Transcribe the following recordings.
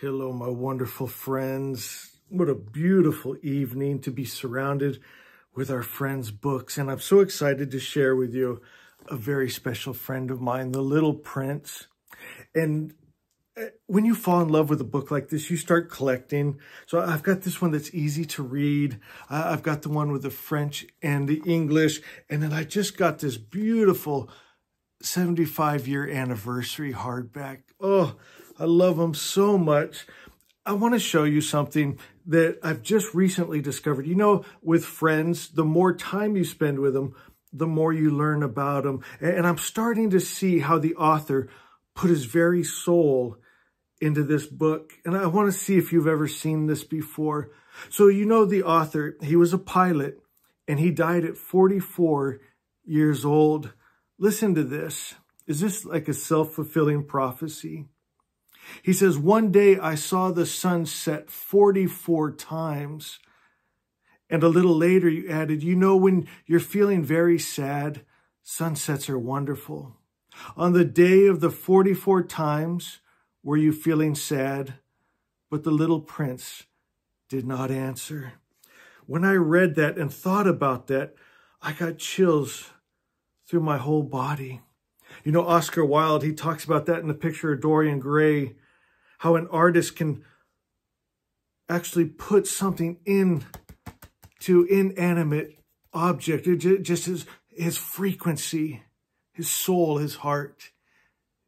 Hello, my wonderful friends. What a beautiful evening to be surrounded with our friends' books. And I'm so excited to share with you a very special friend of mine, The Little Prince. And when you fall in love with a book like this, you start collecting. So I've got this one that's easy to read. I've got the one with the French and the English. And then I just got this beautiful 75-year anniversary hardback. Oh, I love them so much. I want to show you something that I've just recently discovered. You know, with friends, the more time you spend with them, the more you learn about them. And I'm starting to see how the author put his very soul into this book. And I want to see if you've ever seen this before. So you know the author, he was a pilot, and he died at 44 years old. Listen to this. Is this like a self-fulfilling prophecy? He says, one day I saw the sun set 44 times. And a little later you added, you know, when you're feeling very sad, sunsets are wonderful. On the day of the 44 times, were you feeling sad? But the little prince did not answer. When I read that and thought about that, I got chills through my whole body. You know, Oscar Wilde, he talks about that in the picture of Dorian Gray, how an artist can actually put something into inanimate object. It just his frequency, his soul, his heart.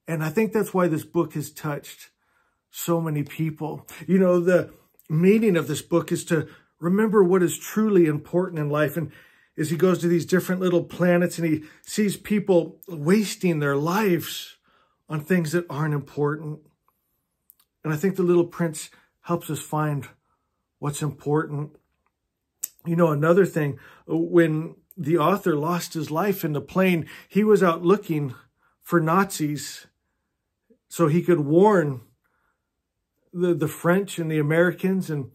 And I think that's why this book has touched so many people. You know, the meaning of this book is to remember what is truly important in life. And as he goes to these different little planets and he sees people wasting their lives on things that aren't important. And I think The Little Prince helps us find what's important. You know, another thing, when the author lost his life in the plane, he was out looking for Nazis so he could warn the French and the Americans and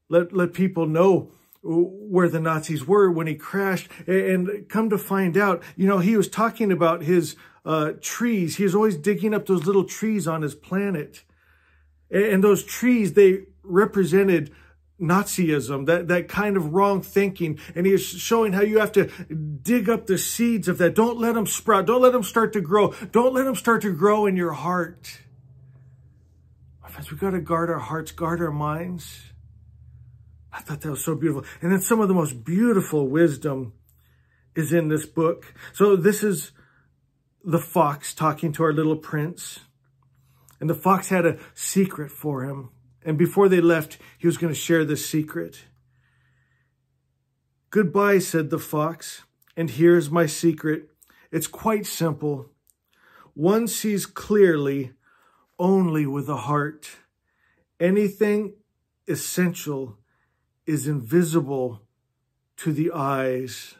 let people know where the Nazis were when he crashed. And come to find out, you know, he was talking about his trees. He was always digging up those little trees on his planet. And those trees, they represented Nazism, that kind of wrong thinking. And he is showing how you have to dig up the seeds of that. Don't let them sprout. Don't let them start to grow. Don't let them start to grow in your heart. My friends, we've got to guard our hearts, guard our minds. I thought that was so beautiful. And then some of the most beautiful wisdom is in this book. So this is the fox talking to our little prince. And the fox had a secret for him. And before they left, he was going to share this secret. Goodbye, said the fox. And here's my secret. It's quite simple. One sees clearly only with the heart. Anything essential is invisible to the eyes.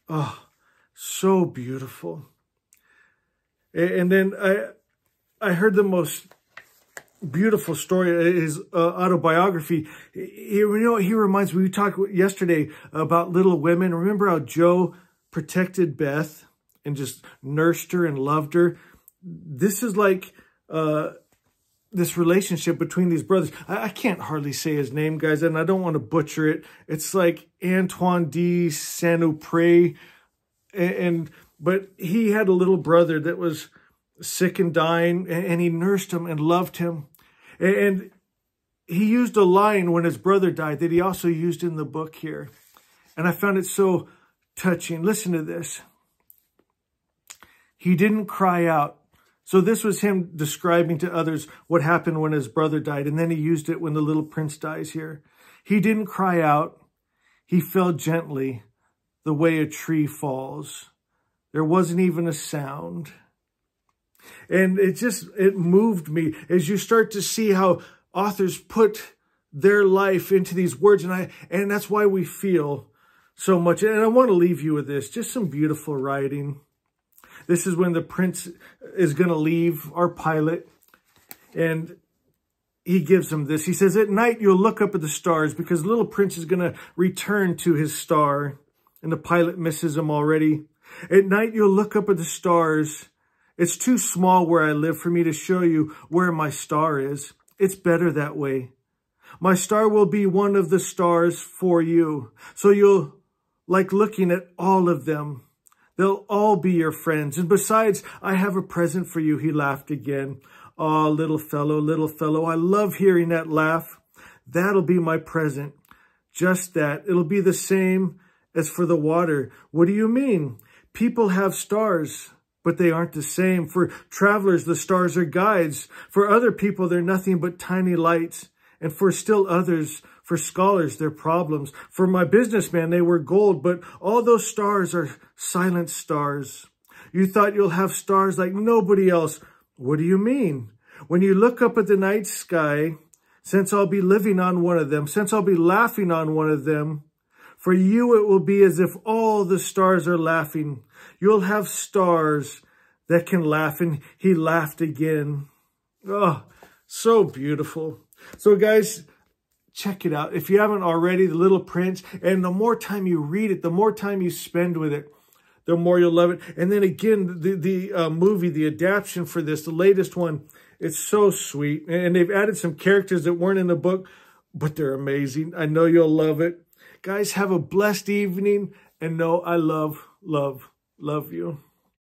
Oh, so beautiful. And then I heard the most beautiful story, his autobiography. He reminds me, we talked yesterday about Little Women. Remember how Joe protected Beth and just nursed her and loved her? This is like this relationship between these brothers. I can't hardly say his name, guys, and I don't want to butcher it. It's like Antoine de Saint-Exupéry. But he had a little brother that was sick and dying, and he nursed him and loved him. And he used a line when his brother died that he also used in the book here. And I found it so touching. Listen to this. He didn't cry out. So this was him describing to others what happened when his brother died. And then he used it when the little prince dies here. He didn't cry out. He fell gently the way a tree falls. There wasn't even a sound. And it moved me as you start to see how authors put their life into these words. And that's why we feel so much. And I want to leave you with this, just some beautiful writing. This is when the prince is going to leave our pilot. And he gives him this. He says, at night you'll look up at the stars because the little prince is going to return to his star. And the pilot misses him already. At night you'll look up at the stars. It's too small where I live for me to show you where my star is. It's better that way. My star will be one of the stars for you. So you'll like looking at all of them. They'll all be your friends. And besides, I have a present for you. He laughed again. Oh, little fellow, I love hearing that laugh. That'll be my present. Just that. It'll be the same as for the water. What do you mean? People have stars, but they aren't the same. For travelers, the stars are guides. For other people, they're nothing but tiny lights. And for still others, for scholars, they're problems. For my businessman, they were gold, but all those stars are silent stars. You thought you'll have stars like nobody else. What do you mean? When you look up at the night sky, since I'll be living on one of them, since I'll be laughing on one of them, for you it will be as if all the stars are laughing. You'll have stars that can laugh. And he laughed again. Oh, so beautiful. So guys, check it out. If you haven't already, The Little Prince. And the more time you read it, the more time you spend with it, the more you'll love it. And then again, the movie, the adaptation for this, the latest one, it's so sweet. And they've added some characters that weren't in the book, but they're amazing. I know you'll love it. Guys, have a blessed evening. And know I love you.